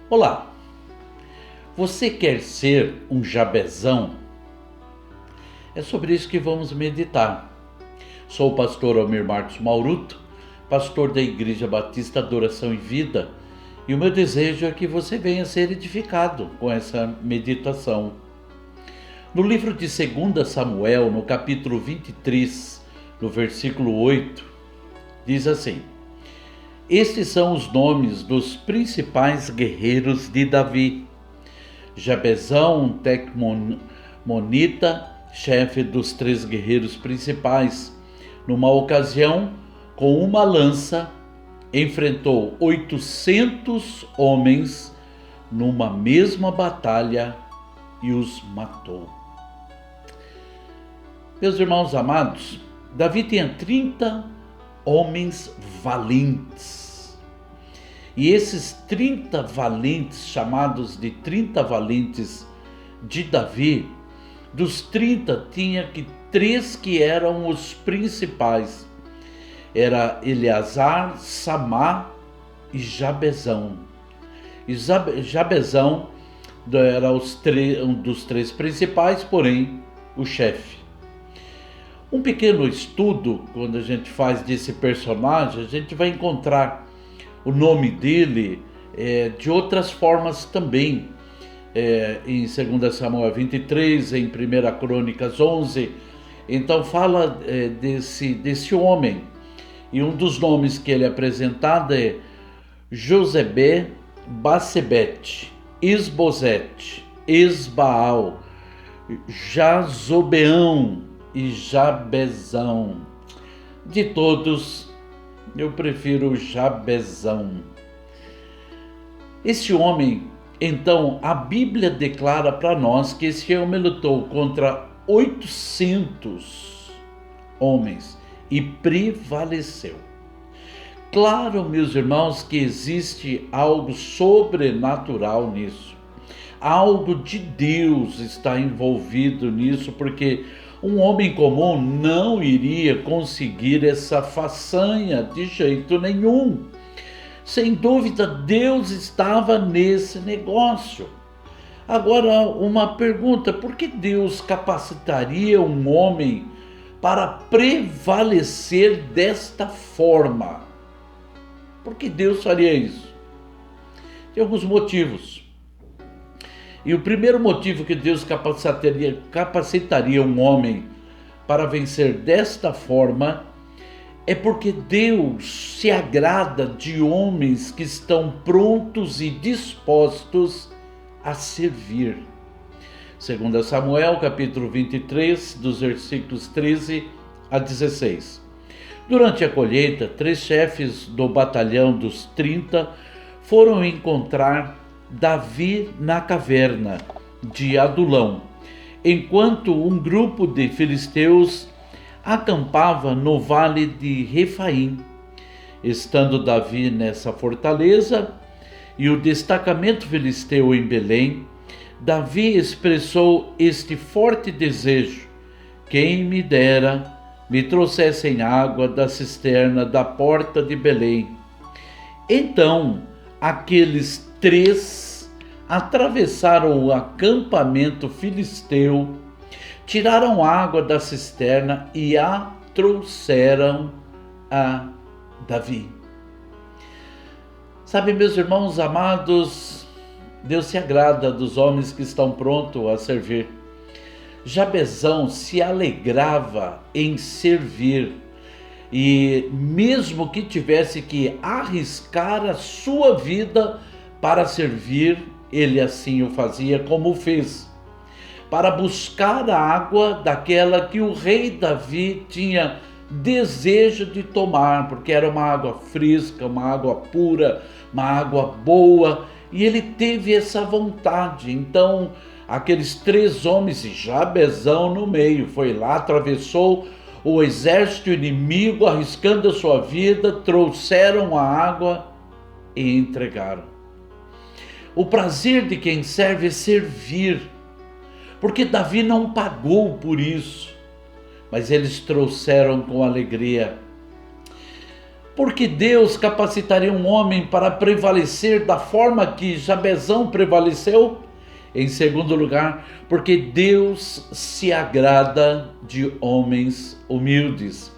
Olá, você quer ser um Jabezão? É sobre isso que vamos meditar. Sou o pastor Almir Marcos Mauruto, pastor da Igreja Batista Adoração e Vida, e o meu desejo é que você venha ser edificado com essa meditação. No livro de 2 Samuel, no capítulo 23, no versículo 8, diz assim: Estes são os nomes dos principais guerreiros de Davi. Jabezão, Tecmonita, chefe dos 3 guerreiros principais, numa ocasião, com uma lança, enfrentou 800 homens numa mesma batalha e os matou. Meus irmãos amados, Davi tinha 30 homens valentes. E esses 30 valentes, chamados de 30 valentes de Davi, dos 30 tinha que 3 que eram os principais. Era Eleazar, Samá e Jabezão. E Jabezão era um dos 3 principais, porém o chefe. Um pequeno estudo, quando a gente faz desse personagem, a gente vai encontrar o nome dele de outras formas também. Em 2 Samuel 23, em 1 Crônicas 11. Então fala desse homem. E um dos nomes que ele é apresentado é Josebe, Basebete, Isbosete, Esbaal, Jazobeão e Jabezão. De todos, eu prefiro Jabezão. Esse homem, então, a Bíblia declara para nós que esse homem lutou contra 800 homens e prevaleceu. Claro, meus irmãos, que existe algo sobrenatural nisso. Algo de Deus está envolvido nisso, porque um homem comum não iria conseguir essa façanha de jeito nenhum. Sem dúvida, Deus estava nesse negócio. Agora, uma pergunta: por que Deus capacitaria um homem para prevalecer desta forma? Por que Deus faria isso? Tem alguns motivos. E o primeiro motivo que Deus capacitaria um homem para vencer desta forma é porque Deus se agrada de homens que estão prontos e dispostos a servir. 2 Samuel, capítulo 23, dos versículos 13 a 16. Durante a colheita, 3 chefes do batalhão dos 30 foram encontrar Davi na caverna de Adulão, enquanto um grupo de filisteus acampava no vale de Refaim. Estando Davi nessa fortaleza e o destacamento filisteu em Belém, Davi expressou este forte desejo: quem me dera me trouxessem água da cisterna da porta de Belém. Então aqueles 3 atravessaram o acampamento filisteu, tiraram água da cisterna e a trouxeram a Davi. Sabe, meus irmãos amados, Deus se agrada dos homens que estão prontos a servir. Jabezão se alegrava em servir e mesmo que tivesse que arriscar a sua vida para servir, ele assim o fazia, como fez, para buscar a água daquela que o rei Davi tinha desejo de tomar, porque era uma água fresca, uma água pura, uma água boa, e ele teve essa vontade. Então aqueles 3 homens, e Jabezão no meio, foi lá, atravessou o exército inimigo, arriscando a sua vida, trouxeram a água e entregaram. O prazer de quem serve é servir, porque Davi não pagou por isso, mas eles trouxeram com alegria. Porque Deus capacitaria um homem para prevalecer da forma que Jabezão prevaleceu? Em segundo lugar, porque Deus se agrada de homens humildes.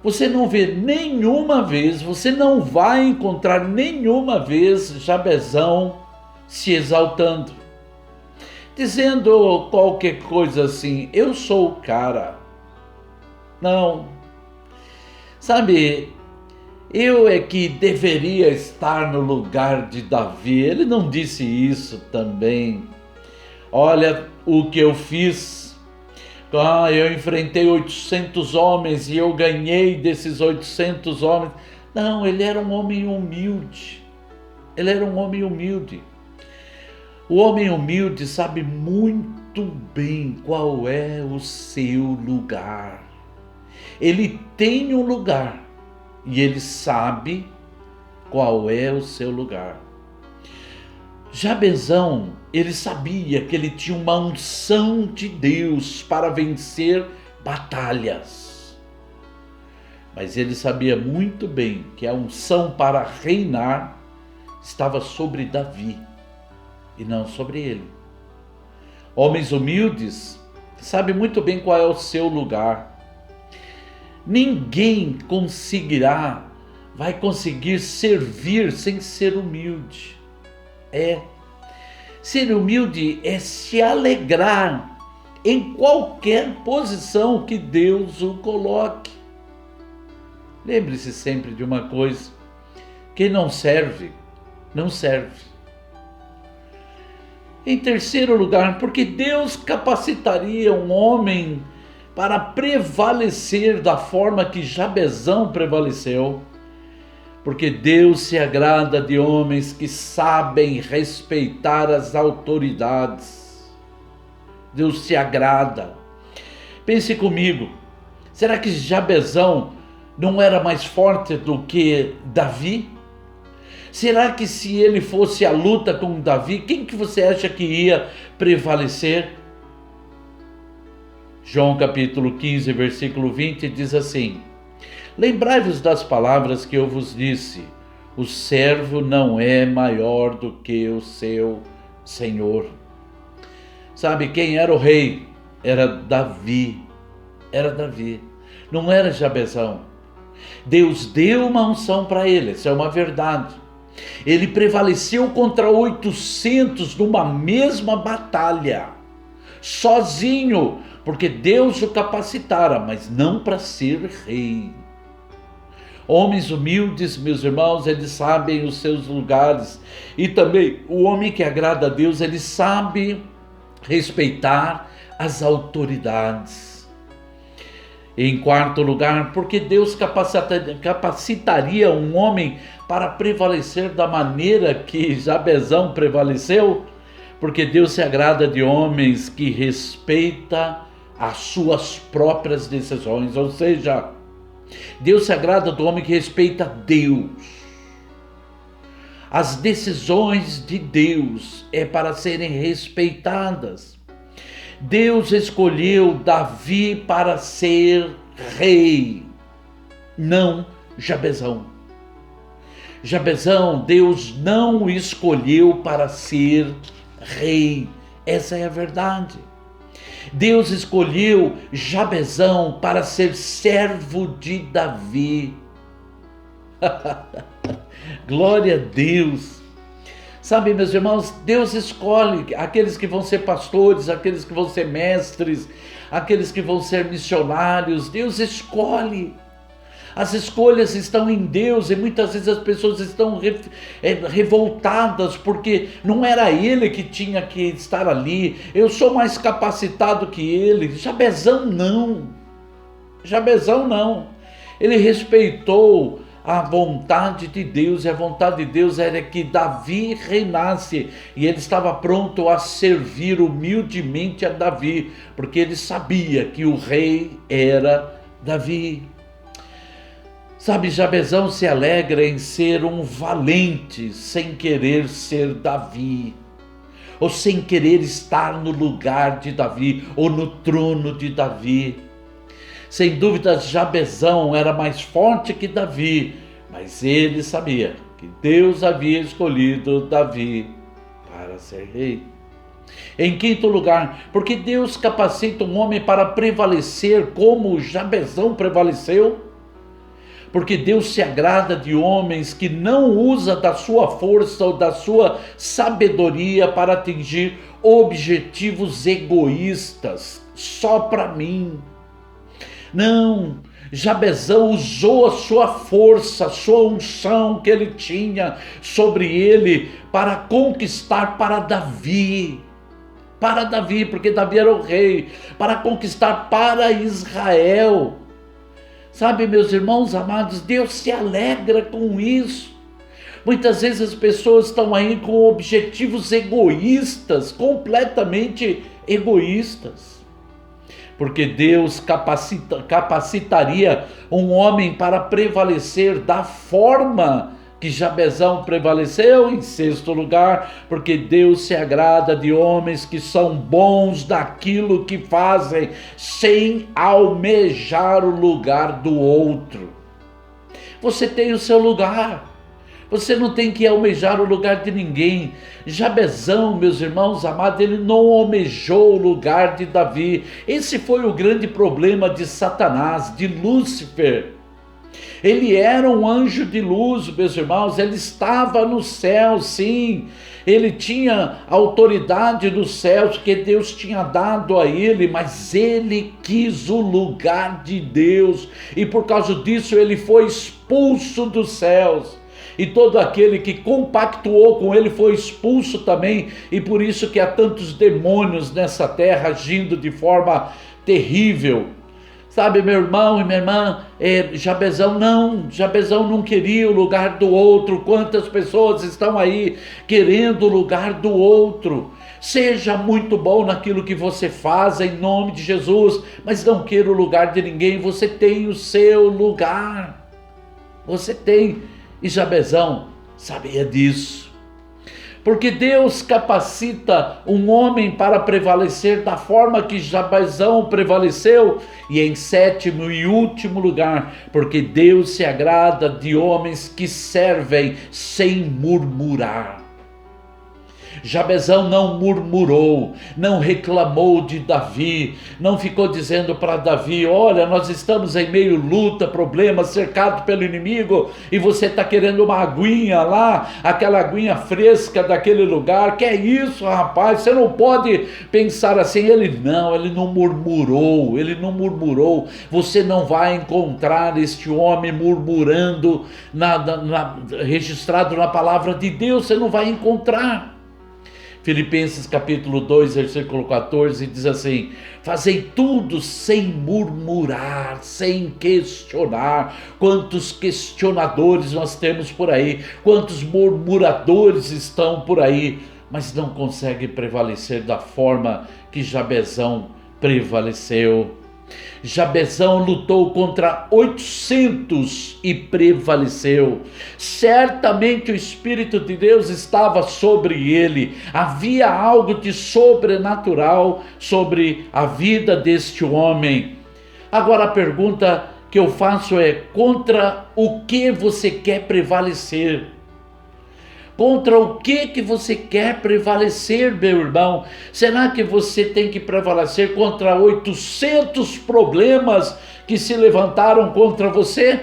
Você não vê nenhuma vez, você não vai encontrar nenhuma vez Jabezão se exaltando, dizendo qualquer coisa assim, eu sou o cara. Não. Sabe, eu é que deveria estar no lugar de Davi. Ele não disse isso também. Olha o que eu fiz. Eu enfrentei 800 homens e eu ganhei desses 800 homens. Não, ele era um homem humilde. Ele era um homem humilde. O homem humilde sabe muito bem qual é o seu lugar. Ele tem um lugar. E ele sabe qual é o seu lugar. Jabezão, ele sabia que ele tinha uma unção de Deus para vencer batalhas. Mas ele sabia muito bem que a unção para reinar estava sobre Davi e não sobre ele. Homens humildes sabem muito bem qual é o seu lugar. Ninguém vai conseguir servir sem ser humilde. Ser humilde é se alegrar em qualquer posição que Deus o coloque. Lembre-se sempre de uma coisa: quem não serve, não serve. Em terceiro lugar, porque Deus capacitaria um homem para prevalecer da forma que Jabezão prevaleceu, porque Deus se agrada de homens que sabem respeitar as autoridades. Deus se agrada. Pense comigo, será que Jabezão não era mais forte do que Davi? Será que se ele fosse à luta com Davi, quem que você acha que ia prevalecer? João capítulo 15, versículo 20 diz assim: lembrai-vos das palavras que eu vos disse, o servo não é maior do que o seu senhor. Sabe quem era o rei? Era Davi. Não era Jabezão. Deus deu uma unção para ele, isso é uma verdade. Ele prevaleceu contra 800 numa mesma batalha, sozinho, porque Deus o capacitara, mas não para ser rei. Homens humildes, meus irmãos, eles sabem os seus lugares. E também o homem que agrada a Deus, ele sabe respeitar as autoridades. Em quarto lugar, porque Deus capacitaria um homem para prevalecer da maneira que Jabezão prevaleceu, porque Deus se agrada de homens que respeitam as suas próprias decisões, ou seja, Deus se agrada do homem que respeita Deus. As decisões de Deus é para serem respeitadas. Deus escolheu Davi para ser rei, não Jabezão. Jabezão, Deus não o escolheu para ser rei. Essa é a verdade. Deus escolheu Jabezão para ser servo de Davi. Glória a Deus. Sabe, meus irmãos, Deus escolhe aqueles que vão ser pastores, aqueles que vão ser mestres, aqueles que vão ser missionários. Deus escolhe. As escolhas estão em Deus e muitas vezes as pessoas estão revoltadas porque não era ele que tinha que estar ali. Eu sou mais capacitado que ele. Jabezão não. Ele respeitou a vontade de Deus, e a vontade de Deus era que Davi reinasse, e ele estava pronto a servir humildemente a Davi, porque ele sabia que o rei era Davi. Sabe, Jabezão se alegra em ser um valente sem querer ser Davi, ou sem querer estar no lugar de Davi, ou no trono de Davi. Sem dúvida, Jabezão era mais forte que Davi, Mas ele sabia que Deus havia escolhido Davi para ser rei. Em quinto lugar, porque Deus capacita um homem para prevalecer como Jabezão prevaleceu. Porque Deus se agrada de homens que não usam da sua força ou da sua sabedoria para atingir objetivos egoístas, só para mim. Não, Jabezão usou a sua força, a sua unção que ele tinha sobre ele para conquistar para Davi, porque Davi era o rei, para conquistar para Israel. Sabe, meus irmãos amados, Deus se alegra com isso. Muitas vezes as pessoas estão aí com objetivos egoístas, completamente egoístas. Porque Deus capacitaria um homem para prevalecer da forma que Jabezão prevaleceu. Em sexto lugar, porque Deus se agrada de homens que são bons daquilo que fazem, sem almejar o lugar do outro. Você tem o seu lugar. Você não tem que almejar o lugar de ninguém. Jabezão, meus irmãos amados, ele não almejou o lugar de Davi. Esse foi o grande problema de Satanás, de Lúcifer. Ele era um anjo de luz, meus irmãos, ele estava no céu, sim. Ele tinha autoridade dos céus que Deus tinha dado a ele, mas ele quis o lugar de Deus. E por causa disso ele foi expulso dos céus. E todo aquele que compactuou com ele foi expulso também. E por isso que há tantos demônios nessa terra agindo de forma terrível. Sabe, meu irmão e minha irmã, Jabezão não queria o lugar do outro. Quantas pessoas estão aí querendo o lugar do outro? Seja muito bom naquilo que você faz, em nome de Jesus, mas não queira o lugar de ninguém. Você tem o seu lugar. Você tem. E Jabezão sabia disso. Porque Deus capacita um homem para prevalecer da forma que Jabezão prevaleceu. E em sétimo e último lugar, porque Deus se agrada de homens que servem sem murmurar. Jabezão não murmurou, não reclamou de Davi, não ficou dizendo para Davi: olha, nós estamos em meio luta, problema, cercado pelo inimigo, e você está querendo uma aguinha lá, aquela aguinha fresca daquele lugar. Que é isso, rapaz? Você não pode pensar assim. Ele não murmurou. Você não vai encontrar este homem murmurando, registrado na palavra de Deus. Você não vai encontrar. Filipenses capítulo 2, versículo 14 diz assim: fazei tudo sem murmurar, sem questionar. Quantos questionadores nós temos por aí, quantos murmuradores estão por aí, mas não conseguem prevalecer da forma que Jabezão prevaleceu. Jabezão lutou contra 800 e prevaleceu. Certamente o Espírito de Deus estava sobre ele. Havia algo de sobrenatural sobre a vida deste homem. Agora a pergunta que eu faço é: contra o que você quer prevalecer? Contra o que você quer prevalecer, meu irmão? Será que você tem que prevalecer contra 800 problemas que se levantaram contra você?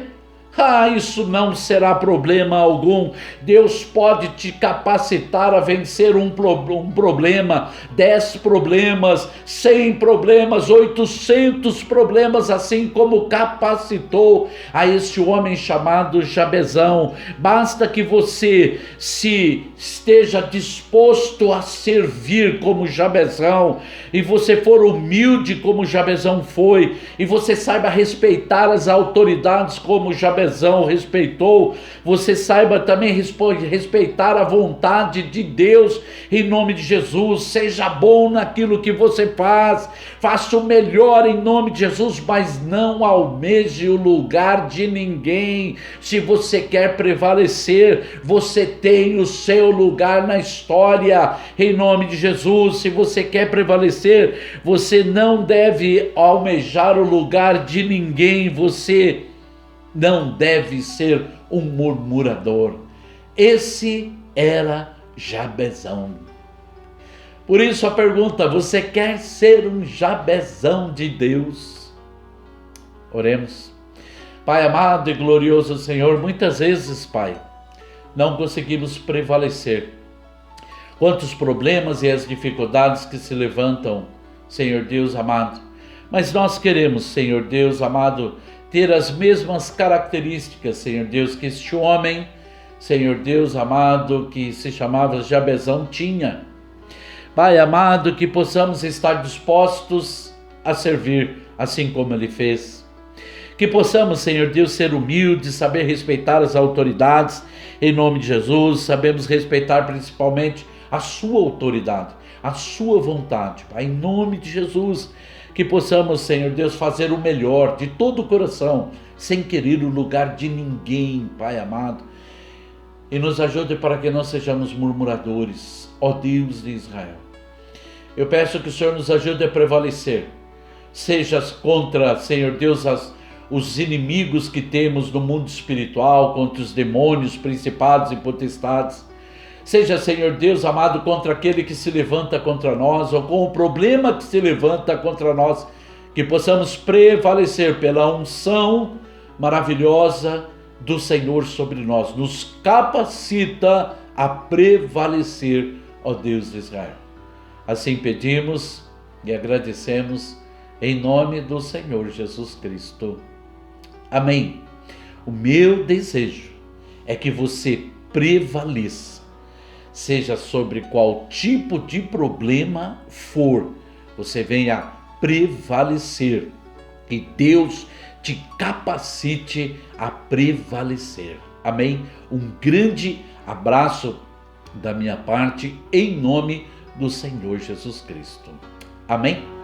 Isso não será problema algum. Deus pode te capacitar a vencer um problema, 10 problemas, 100 problemas, 800 problemas, assim como capacitou a esse homem chamado Jabezão. Basta que você se esteja disposto a servir como Jabezão, e você for humilde como Jabezão foi, e você saiba respeitar as autoridades como Jabezão respeitou, você saiba também respeitar a vontade de Deus, em nome de Jesus. Seja bom naquilo que você faz, faça o melhor em nome de Jesus, mas não almeje o lugar de ninguém. Se você quer prevalecer, você tem o seu lugar na história, em nome de Jesus. Se você quer prevalecer, você não deve almejar o lugar de ninguém. Você não deve ser um murmurador. Esse era Jabezão. Por isso a pergunta: você quer ser um Jabezão de Deus? Oremos. Pai amado e glorioso Senhor, muitas vezes, Pai, não conseguimos prevalecer. Quantos problemas e as dificuldades que se levantam, Senhor Deus amado. Mas nós queremos, Senhor Deus amado, ter as mesmas características, Senhor Deus, que este homem, Senhor Deus amado, que se chamava Jabezão, tinha. Pai amado, que possamos estar dispostos a servir, assim como ele fez. Que possamos, Senhor Deus, ser humildes, saber respeitar as autoridades, em nome de Jesus. Sabemos respeitar principalmente a sua autoridade, a sua vontade, Pai, em nome de Jesus. Que possamos, Senhor Deus, fazer o melhor de todo o coração, sem querer o lugar de ninguém, Pai amado. E nos ajude para que não sejamos murmuradores, ó Deus de Israel. Eu peço que o Senhor nos ajude a prevalecer, seja contra, Senhor Deus, os inimigos que temos no mundo espiritual, contra os demônios, principados e potestades. Seja, Senhor Deus amado, contra aquele que se levanta contra nós, ou com o problema que se levanta contra nós, que possamos prevalecer pela unção maravilhosa do Senhor sobre nós. Nos capacita a prevalecer, ó Deus de Israel. Assim pedimos e agradecemos em nome do Senhor Jesus Cristo. Amém. O meu desejo é que você prevaleça, seja sobre qual tipo de problema for, você venha prevalecer, e Deus te capacite a prevalecer. Amém? Um grande abraço da minha parte, em nome do Senhor Jesus Cristo. Amém?